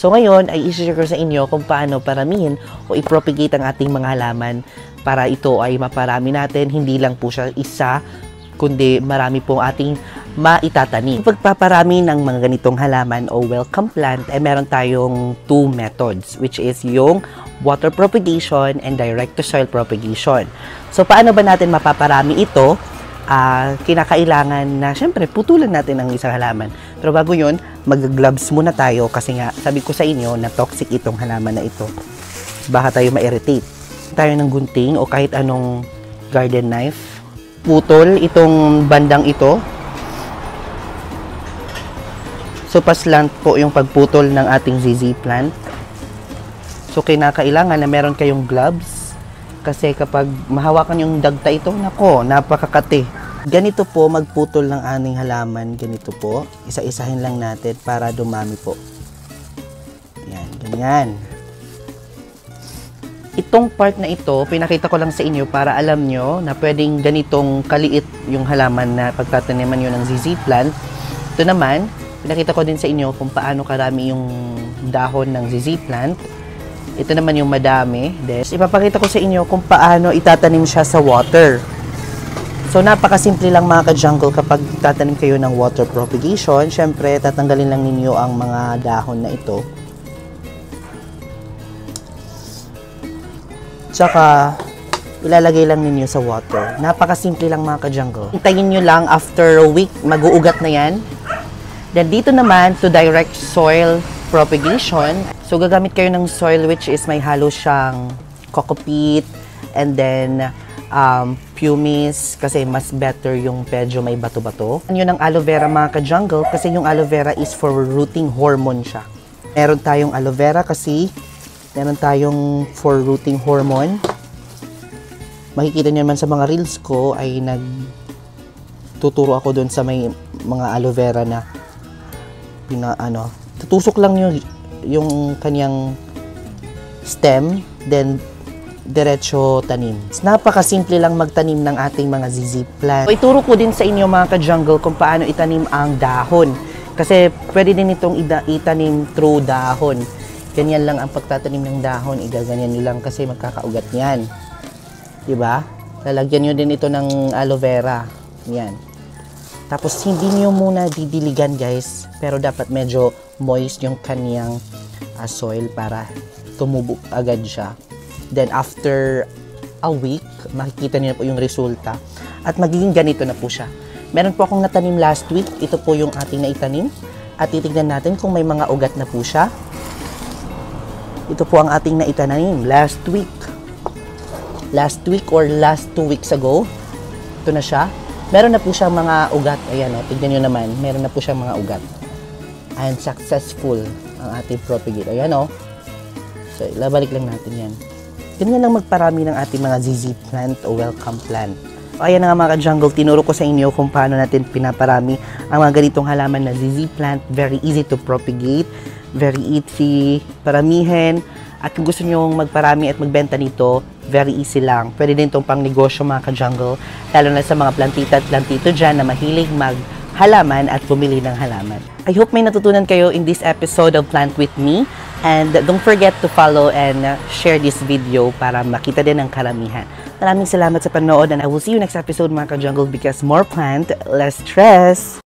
So ngayon ay i-share ko sa inyo kung paano paramihin o i-propagate ang ating mga halaman para ito ay maparami natin. Hindi lang po siya isa, kundi marami pong ating maitatanim. Pagpaparami ng mga ganitong halaman o welcome plant ay meron tayong 2 methods, which is yung water propagation and direct to soil propagation. So paano ba natin mapaparami ito? Kinakailangan na syempre putulan natin ang isang halaman. Pero bago yun, mag-gloves muna tayo kasi nga sabi ko sa inyo na toxic itong halaman na ito. Baka tayo ma-irritate. Tayo ng gunting o kahit anong garden knife. Putol itong bandang ito. So paslant po yung pagputol ng ating ZZ plant. So kinakailangan na meron kayong gloves. Kasi kapag mahawakan yung dagta ito, nako, napakakati. Ganito po magputol ng aning halaman. Ganito po. Isa-isahin lang natin para dumami po. Yan, ganyan. Itong part na ito, pinakita ko lang sa inyo para alam nyo na pwedeng ganitong kaliit yung halaman na pagtataniman nyo ng ZZ plant. Ito naman, pinakita ko din sa inyo kung paano karami yung dahon ng ZZ plant. Ito naman yung madami. Then, ipapakita ko sa inyo kung paano itatanim siya sa water. So, napakasimple lang mga ka-jungle kapag tatanim kayo ng water propagation. Siyempre, tatanggalin lang ninyo ang mga dahon na ito. Tsaka, ilalagay lang ninyo sa water. Napakasimple lang mga ka-jungle. Hintayin nyo lang after a week, mag-uugat na yan. Then, dito naman, to direct soil propagation. So, gagamit kayo ng soil which is may halo siyang coco peat and then pumice kasi mas better yung medyo may bato-bato. Yun ang aloe vera mga ka-jungle kasi yung aloe vera is for rooting hormone siya. Meron tayong aloe vera kasi meron tayong for rooting hormone. Makikita niyo naman sa mga reels ko ay nagtuturo ako doon sa may mga aloe vera na tutusok lang yung kanyang stem, then diretso tanim. Napakasimple lang magtanim ng ating mga ZZ plant. So, ituro ko din sa inyo mga ka-jungle kung paano itanim ang dahon. Kasi pwede din itong itanim through dahon. Ganyan lang ang pagtatanim ng dahon. Igaganyan nyo lang kasi magkakaugat yan. Diba? Lalagyan nyo din ito ng aloe vera. Yan. Tapos hindi nyo muna didiligan guys. Pero dapat medyo moist yung kaniyang soil para tumubo agad siya. Then after a week, makikita niyo po yung resulta at magiging ganito na po siya. Meron po akong natanim last week. Ito po yung ating naitanim at titignan natin kung may mga ugat na po siya. Ito po ang ating naitanim last week. Last week or last 2 weeks ago. Ito na siya. Meron na po siyang mga ugat. Ayan o, tignan nyo naman. Meron na po siyang mga ugat. And successful ang ating propagate. Ayan o. So, ilabalik lang natin yan. Ganyan lang magparami ng ating mga ZZ plant o welcome plant. Ayan na nga mga ka-jungle, tinuro ko sa inyo kung paano natin pinaparami ang mga ganitong halaman na ZZ plant. Very easy to propagate, very easy paramihin. At kung gusto nyo magparami at magbenta nito, very easy lang. Pwede din itong pang negosyo mga ka-jungle, lalo na sa mga plantita at plantito dyan na mahilig maghalaman at bumili ng halaman. I hope may natutunan kayo in this episode of Plant With Me. And don't forget to follow and share this video para makita din ang karamihan. Maraming salamat sa panood and I will see you next episode mga ka-jungle because more plant, less stress!